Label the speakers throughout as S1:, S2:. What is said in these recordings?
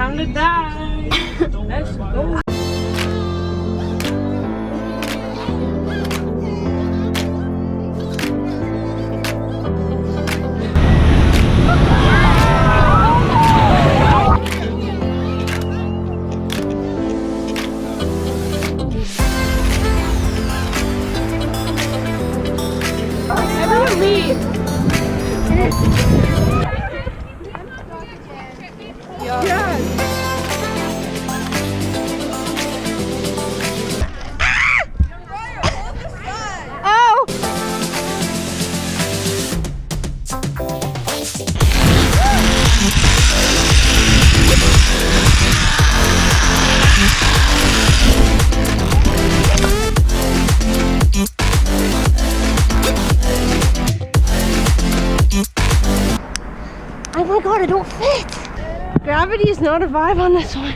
S1: time to die. Let's go. Everyone leave. Yes. Oh. Oh my god, I don't fit. Gravity is not a vibe on this one.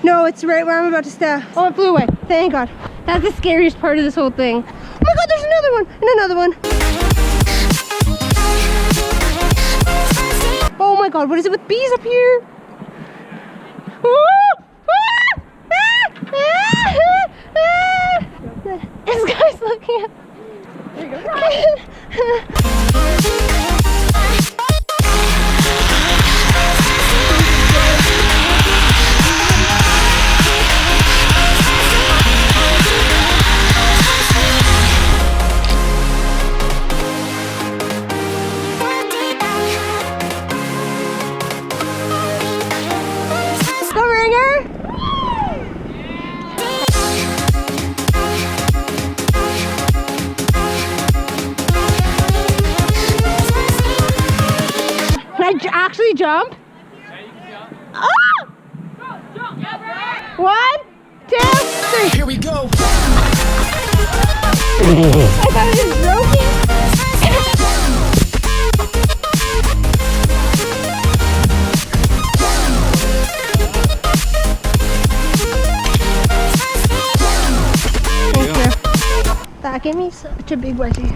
S1: No, it's right where I'm about to step. Oh, it flew away. Thank God. That's the scariest part of this whole thing. Oh my God, there's another one and another one. Oh my God, what is it with bees up here? This guy's looking at. There you go. Actually jump?
S2: Yeah, you can jump.
S1: Oh!
S2: Go, jump. Yeah,
S1: 1, 2, 3.
S3: Here we go.
S1: I thought it was broken. Thank you. That gave me such a big wedgie.